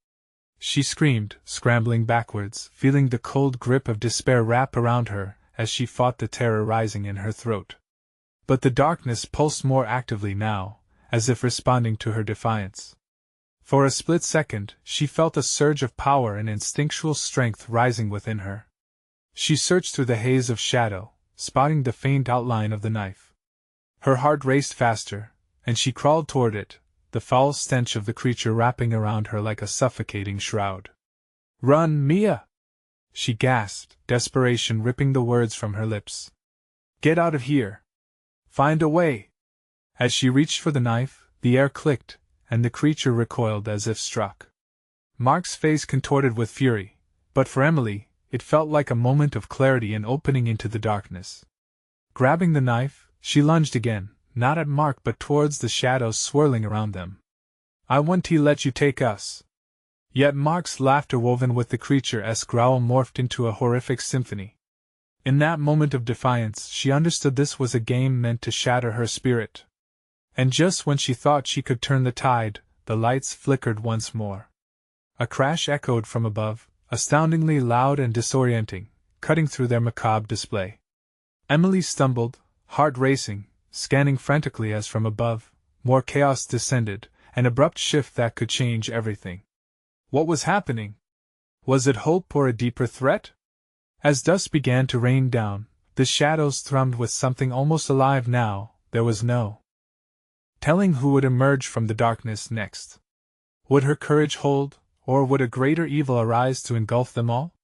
She screamed, scrambling backwards, feeling the cold grip of despair wrap around her as she fought the terror rising in her throat. But the darkness pulsed more actively now, as if responding to her defiance. For a split second, she felt a surge of power and instinctual strength rising within her. She searched through the haze of shadow, spotting the faint outline of the knife. Her heart raced faster, and she crawled toward it, the foul stench of the creature wrapping around her like a suffocating shroud. "Run, Mia!" she gasped, desperation ripping the words from her lips. "Get out of here! Find a way!" As she reached for the knife, the air clicked, and the creature recoiled as if struck. Mark's face contorted with fury, but for Emily, it felt like a moment of clarity and opening into the darkness. Grabbing the knife, she lunged again, not at Mark but towards the shadows swirling around them. "I won't let you take us." Yet Mark's laughter woven with the creature's growl morphed into a horrific symphony. In that moment of defiance, she understood this was a game meant to shatter her spirit. And just when she thought she could turn the tide, the lights flickered once more. A crash echoed from above, astoundingly loud and disorienting, cutting through their macabre display. Emily stumbled, heart racing, scanning frantically as from above, more chaos descended, an abrupt shift that could change everything. What was happening? Was it hope or a deeper threat? As dusk began to rain down, the shadows thrummed with something almost alive now. There was no telling who would emerge from the darkness next. Would her courage hold, or would a greater evil arise to engulf them all?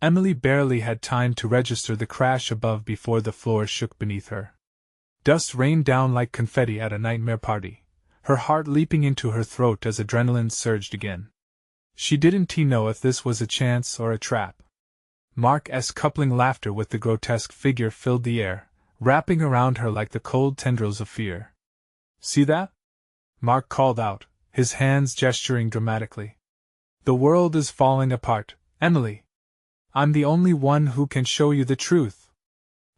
Emily barely had time to register the crash above before the floor shook beneath her. Dust rained down like confetti at a nightmare party, her heart leaping into her throat as adrenaline surged again. She didn't know if this was a chance or a trap. Mark's coupling laughter with the grotesque figure filled the air, wrapping around her like the cold tendrils of fear. "See that?" Mark called out, his hands gesturing dramatically. "The world is falling apart, Emily. I'm the only one who can show you the truth."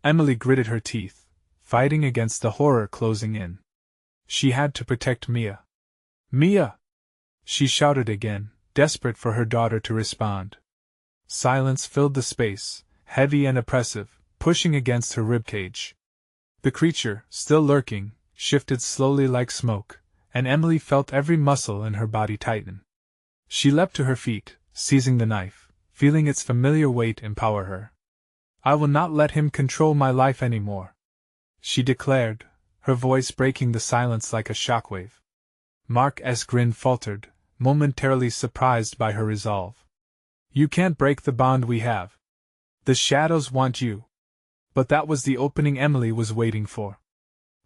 Emily gritted her teeth, fighting against the horror closing in. She had to protect Mia. "Mia!" she shouted again, desperate for her daughter to respond. Silence filled the space, heavy and oppressive, pushing against her ribcage. The creature, still lurking, shifted slowly like smoke, and Emily felt every muscle in her body tighten. She leapt to her feet, seizing the knife, feeling its familiar weight empower her. "I will not let him control my life anymore," she declared, her voice breaking the silence like a shockwave. Mark's grin faltered, momentarily surprised by her resolve. "You can't break the bond we have. The shadows want you." But that was the opening Emily was waiting for.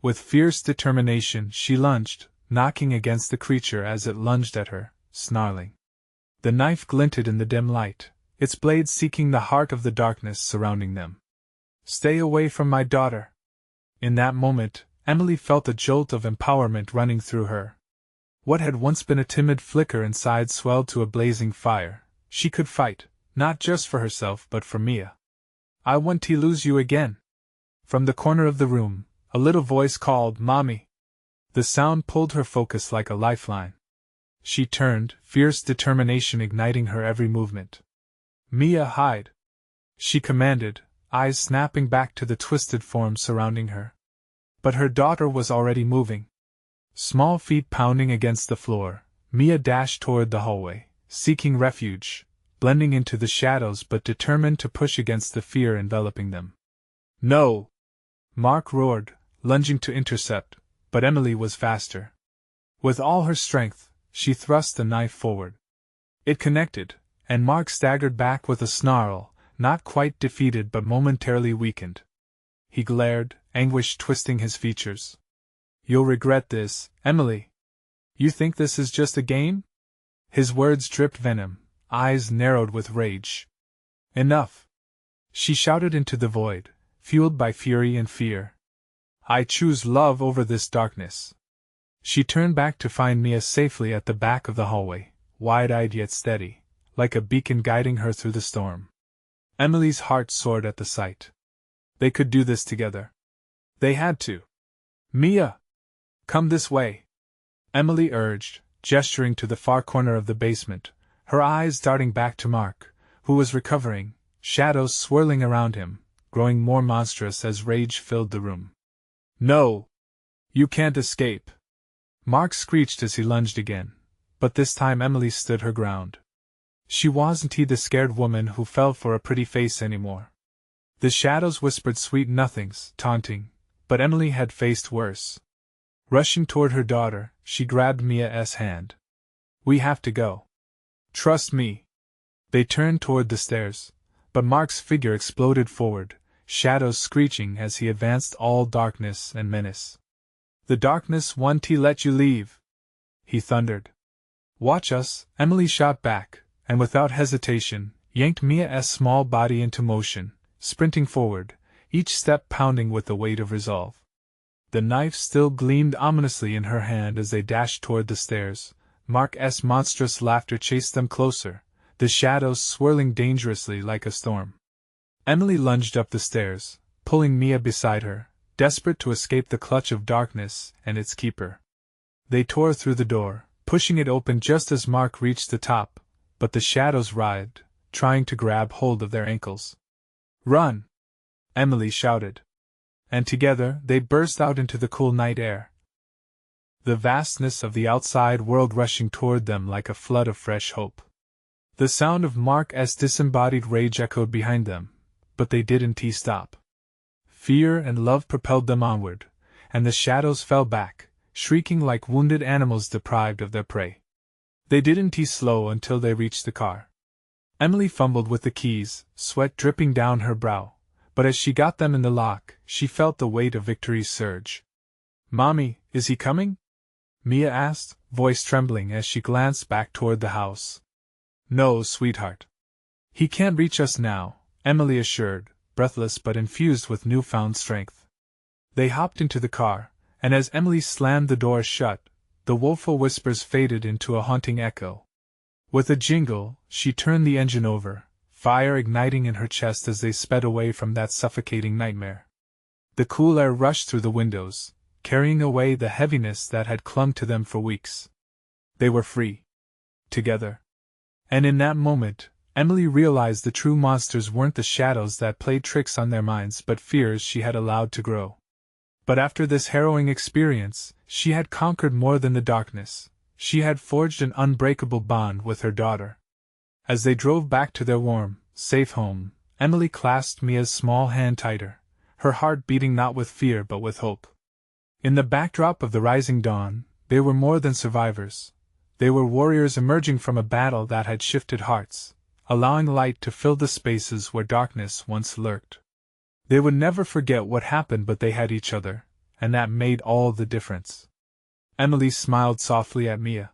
With fierce determination, she lunged, knocking against the creature as it lunged at her, snarling. The knife glinted in the dim light, its blade seeking the heart of the darkness surrounding them. "Stay away from my daughter." In that moment, Emily felt a jolt of empowerment running through her. What had once been a timid flicker inside swelled to a blazing fire. She could fight, not just for herself but for Mia. "I won't lose you again." From the corner of the room, a little voice called, "Mommy." The sound pulled her focus like a lifeline. She turned, fierce determination igniting her every movement. "Mia, hide!" she commanded, eyes snapping back to the twisted form surrounding her. But her daughter was already moving. Small feet pounding against the floor, Mia dashed toward the hallway, seeking refuge, blending into the shadows but determined to push against the fear enveloping them. "No!" Mark roared, lunging to intercept, but Emily was faster. With all her strength, she thrust the knife forward. It connected, and Mark staggered back with a snarl, not quite defeated but momentarily weakened. He glared, anguish twisting his features. "You'll regret this, Emily. You think this is just a game?" His words dripped venom, eyes narrowed with rage. "Enough!" she shouted into the void, fueled by fury and fear. I choose love over this darkness. She turned back to find Mia safely at the back of the hallway, wide-eyed yet steady, like a beacon guiding her through the storm. Emily's heart soared at the sight. They could do this together. They had to. Mia! Come this way! Emily urged, gesturing to the far corner of the basement, her eyes darting back to Mark, who was recovering, shadows swirling around him, growing more monstrous as rage filled the room. No! You can't escape! Mark screeched as he lunged again, but this time Emily stood her ground. She wasn't the scared woman who fell for a pretty face anymore. The shadows whispered sweet nothings, taunting, but Emily had faced worse. Rushing toward her daughter, she grabbed Mia's hand. We have to go. Trust me. They turned toward the stairs, but Mark's figure exploded forward, shadows screeching as he advanced, all darkness and menace. The darkness won't let you leave, he thundered. Watch us, Emily shot back, and without hesitation, yanked Mia's small body into motion, sprinting forward, each step pounding with the weight of resolve. The knife still gleamed ominously in her hand as they dashed toward the stairs. Mark's monstrous laughter chased them closer, the shadows swirling dangerously like a storm. Emily lunged up the stairs, pulling Mia beside her, desperate to escape the clutch of darkness and its keeper. They tore through the door, pushing it open just as Mark reached the top, but the shadows writhed, trying to grab hold of their ankles. Run! Emily shouted. And together they burst out into the cool night air. The vastness of the outside world rushing toward them like a flood of fresh hope. The sound of Mark's disembodied rage echoed behind them, but they didn't stop. Fear and love propelled them onward, and the shadows fell back, shrieking like wounded animals deprived of their prey. They didn't slow until they reached the car. Emily fumbled with the keys, sweat dripping down her brow, but as she got them in the lock, she felt the weight of victory surge. Mommy, is he coming? Mia asked, voice trembling as she glanced back toward the house. No, sweetheart. He can't reach us now, Emily assured, breathless but infused with newfound strength. They hopped into the car, and as Emily slammed the door shut, the woeful whispers faded into a haunting echo. With a jingle, she turned the engine over, fire igniting in her chest as they sped away from that suffocating nightmare. The cool air rushed through the windows, carrying away the heaviness that had clung to them for weeks. They were free. Together. And in that moment, Emily realized the true monsters weren't the shadows that played tricks on their minds but fears she had allowed to grow. But after this harrowing experience, she had conquered more than the darkness. She had forged an unbreakable bond with her daughter. As they drove back to their warm, safe home, Emily clasped Mia's small hand tighter, her heart beating not with fear but with hope. In the backdrop of the rising dawn, they were more than survivors. They were warriors emerging from a battle that had shifted hearts, allowing light to fill the spaces where darkness once lurked. They would never forget what happened, but they had each other, and that made all the difference. Emily smiled softly at Mia.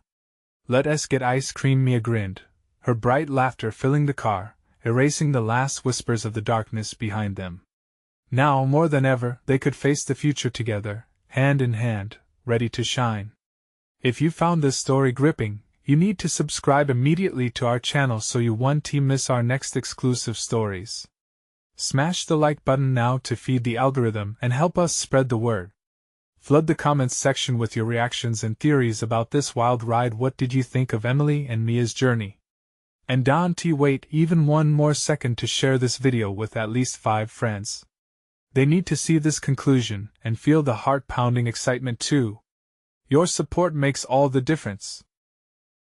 Let us get ice cream, Mia grinned, her bright laughter filling the car, erasing the last whispers of the darkness behind them. Now, more than ever, they could face the future together, hand in hand, ready to shine. If you found this story gripping, you need to subscribe immediately to our channel so you won't miss our next exclusive stories. Smash the like button now to feed the algorithm and help us spread the word. Flood the comments section with your reactions and theories about this wild ride. What did you think of Emily and Mia's journey? And don't wait even one more second to share this video with at least 5 friends. They need to see this conclusion and feel the heart-pounding excitement too. Your support makes all the difference.